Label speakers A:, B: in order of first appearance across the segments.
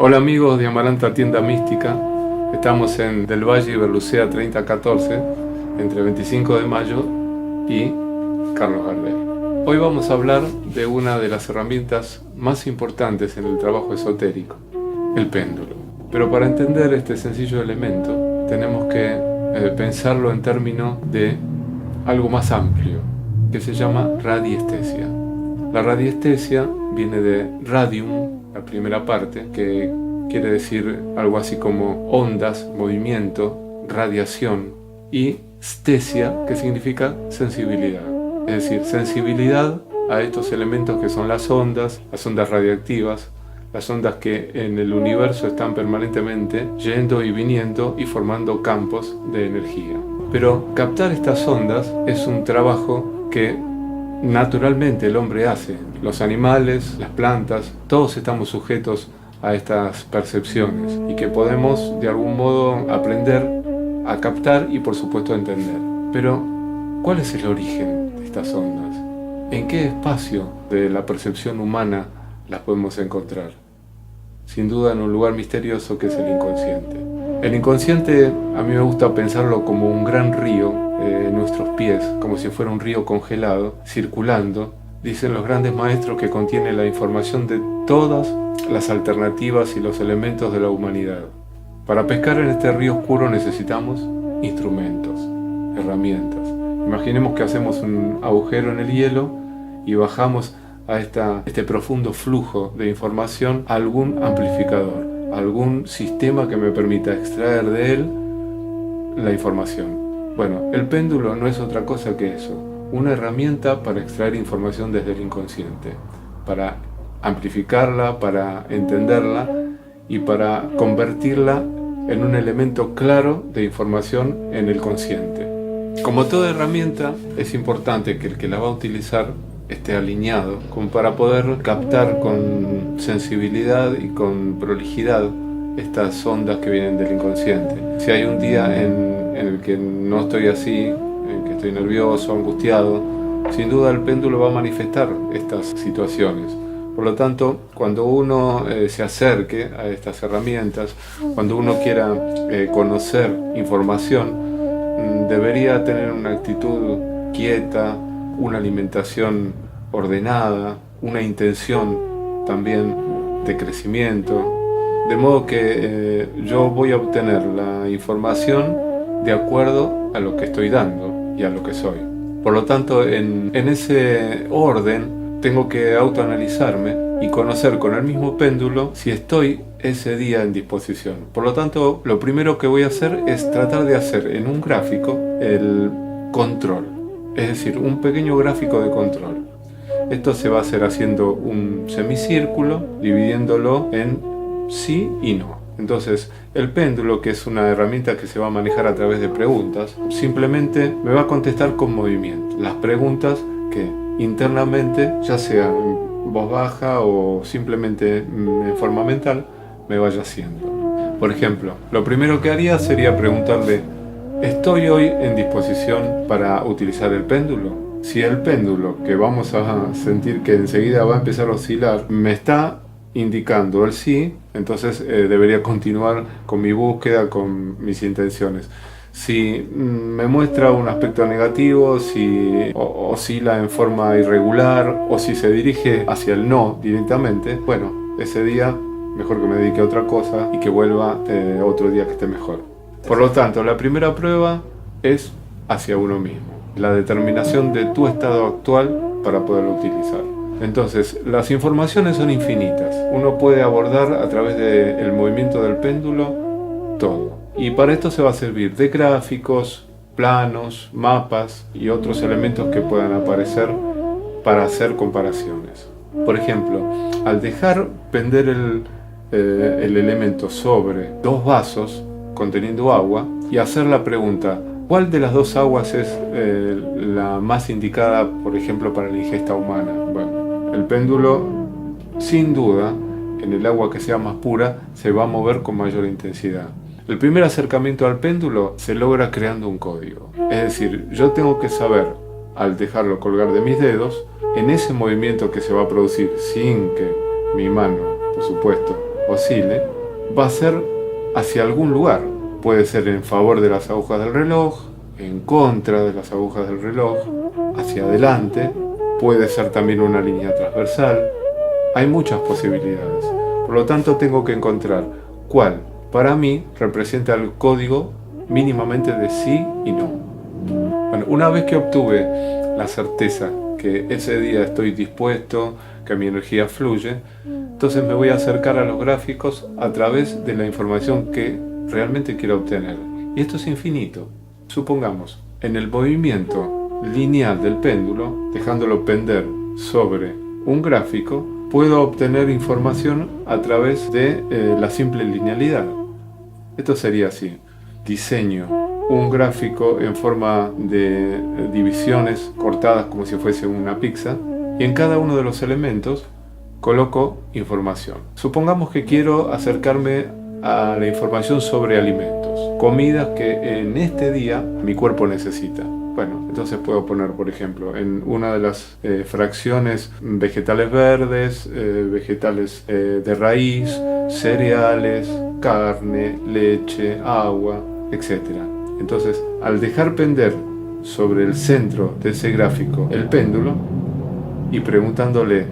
A: Hola amigos de Amaranta Tienda Mística, estamos en Del Valle y Berlucea 3014, entre 25 de mayo y Carlos Gardel. Hoy vamos a hablar de una de las herramientas más importantes en el trabajo esotérico, el péndulo. Pero para entender este sencillo elemento tenemos que pensarlo en términos de algo más amplio, que se llama radiestesia. La radiestesia viene de radium, la primera parte, que quiere decir algo así como ondas, movimiento, radiación, y stesia, que significa sensibilidad. Es decir, sensibilidad a estos elementos que son las ondas radiactivas, las ondas que en el universo están permanentemente yendo y viniendo y formando campos de energía. Pero captar estas ondas es un trabajo que naturalmente el hombre hace. Los animales, las plantas, todos estamos sujetos a estas percepciones y que podemos de algún modo aprender a captar y por supuesto a entender. Pero, ¿cuál es el origen de estas ondas? ¿En qué espacio de la percepción humana las podemos encontrar? Sin duda en un lugar misterioso que es el inconsciente. El inconsciente a mí me gusta pensarlo como un gran río en nuestros pies, como si fuera un río congelado, circulando. Dicen los grandes maestros que contiene la información de todas las alternativas y los elementos de la humanidad. Para pescar en este río oscuro necesitamos instrumentos, herramientas. Imaginemos que hacemos un agujero en el hielo y bajamos a este profundo flujo de información a algún amplificador, algún sistema que me permita extraer de él la información. Bueno, el péndulo no es otra cosa que eso, una herramienta para extraer información desde el inconsciente, para amplificarla, para entenderla y para convertirla en un elemento claro de información en el consciente. Como toda herramienta, es importante que el que la va a utilizar esté alineado, como para poder captar con sensibilidad y con prolijidad estas ondas que vienen del inconsciente. Si hay un día en el que no estoy así, en que estoy nervioso, angustiado, sin duda el péndulo va a manifestar estas situaciones. Por lo tanto, cuando uno se acerque a estas herramientas, cuando uno quiera conocer información, debería tener una actitud quieta, una alimentación ordenada, una intención también de crecimiento, de modo que yo voy a obtener la información de acuerdo a lo que estoy dando y a lo que soy. Por lo tanto, en ese orden tengo que autoanalizarme y conocer con el mismo péndulo si estoy ese día en disposición. Por lo tanto, lo primero que voy a hacer es tratar de hacer en un gráfico el control, es decir, un pequeño gráfico de control. Esto se va a hacer haciendo un semicírculo, dividiéndolo en sí y no. Entonces, el péndulo, que es una herramienta que se va a manejar a través de preguntas, simplemente me va a contestar con movimiento. Las preguntas que internamente, ya sea en voz baja o simplemente en forma mental, me vaya haciendo. Por ejemplo, lo primero que haría sería preguntarle: ¿estoy hoy en disposición para utilizar el péndulo? Si el péndulo, que vamos a sentir que enseguida va a empezar a oscilar, me está indicando el sí, entonces debería continuar con mi búsqueda, con mis intenciones. Si me muestra un aspecto negativo, si oscila en forma irregular o si se dirige hacia el no directamente, bueno, ese día mejor que me dedique a otra cosa y que vuelva otro día que esté mejor. Por lo tanto, la primera prueba es hacia uno mismo, la determinación de tu estado actual para poderlo utilizar. Entonces, las informaciones son infinitas. Uno puede abordar a través del movimiento del péndulo todo. Y para esto se va a servir de gráficos, planos, mapas y otros elementos que puedan aparecer para hacer comparaciones. Por ejemplo, al dejar pender el elemento sobre dos vasos conteniendo agua y hacer la pregunta: ¿cuál de las dos aguas es la más indicada, por ejemplo, para la ingesta humana? Bueno, el péndulo, sin duda, en el agua que sea más pura, se va a mover con mayor intensidad. El primer acercamiento al péndulo se logra creando un código. Es decir, yo tengo que saber, al dejarlo colgar de mis dedos, en ese movimiento que se va a producir sin que mi mano, por supuesto, oscile, va a ser hacia algún lugar. Puede ser en favor de las agujas del reloj, en contra de las agujas del reloj, hacia adelante, puede ser también una línea transversal. Hay muchas posibilidades. Por lo tanto, tengo que encontrar cuál, para mí, representa el código mínimamente de sí y no. Bueno, una vez que obtuve la certeza que ese día estoy dispuesto, que mi energía fluye, entonces me voy a acercar a los gráficos a través de la información que realmente quiero obtener. Y esto es infinito. Supongamos, en el movimiento lineal del péndulo, dejándolo pender sobre un gráfico, puedo obtener información a través de la simple linealidad. Esto sería así. Diseño un gráfico en forma de divisiones cortadas como si fuese una pizza, y en cada uno de los elementos coloco información. Supongamos que quiero acercarme a la información sobre alimentos, comidas que en este día mi cuerpo necesita. Bueno, entonces puedo poner, por ejemplo, en una de las fracciones vegetales verdes, vegetales de raíz, cereales, carne, leche, agua, etc. Entonces, al dejar pender sobre el centro de ese gráfico el péndulo y preguntándole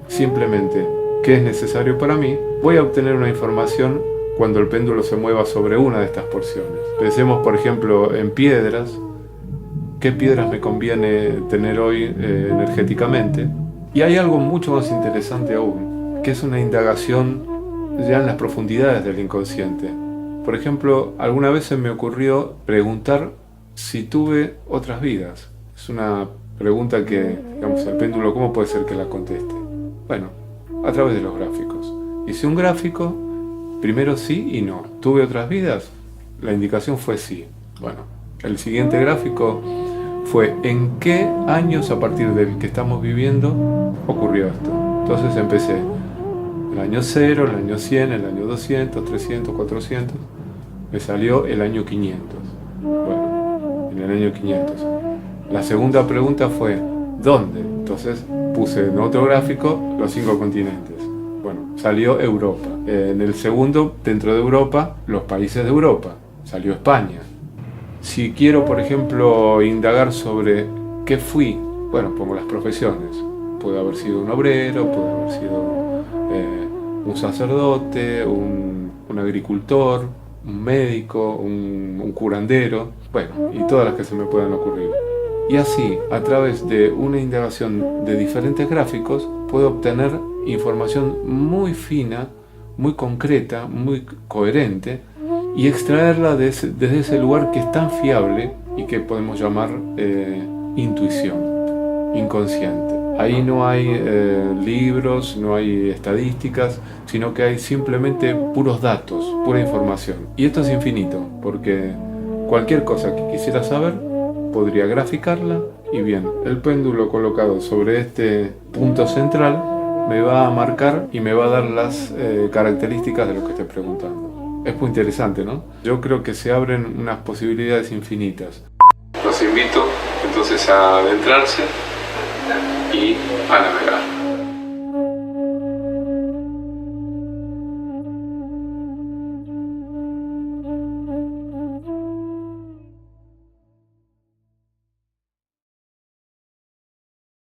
A: simplemente qué es necesario para mí, voy a obtener una información cuando el péndulo se mueva sobre una de estas porciones. Pensemos, por ejemplo, en piedras. ¿Qué piedras me conviene tener hoy energéticamente? Y hay algo mucho más interesante aún, que es una indagación ya en las profundidades del inconsciente. Por ejemplo, alguna vez se me ocurrió preguntar si tuve otras vidas. Es una pregunta que, digamos, el péndulo, ¿cómo puede ser que la conteste? Bueno, a través de los gráficos. Hice un gráfico, primero sí y no. ¿Tuve otras vidas? La indicación fue sí. Bueno, el siguiente gráfico fue en qué años a partir del que estamos viviendo ocurrió esto. Entonces empecé el año 0, el año 100, el año 200, 300, 400. Me salió el año 500. Bueno, en el año 500. La segunda pregunta fue ¿dónde? Entonces puse en otro gráfico los 5 continentes. Bueno, salió Europa. En el segundo, dentro de Europa, los países de Europa. Salió España. Si quiero, por ejemplo, indagar sobre qué fui, bueno, pongo las profesiones. Puede haber sido un obrero, puede haber sido un sacerdote, un agricultor, un médico, un curandero, bueno, y todas las que se me puedan ocurrir. Y así, a través de una indagación de diferentes gráficos, puedo obtener información muy fina, muy concreta, muy coherente, y extraerla desde ese lugar que es tan fiable y que podemos llamar intuición, inconsciente. Ahí no hay libros, no hay estadísticas, sino que hay simplemente puros datos, pura información. Y esto es infinito, porque cualquier cosa que quisiera saber, podría graficarla, y bien, el péndulo colocado sobre este punto central me va a marcar y me va a dar las características de lo que esté preguntando. Es muy interesante, ¿no? Yo creo que se abren unas posibilidades infinitas. Los invito entonces a adentrarse y a navegar.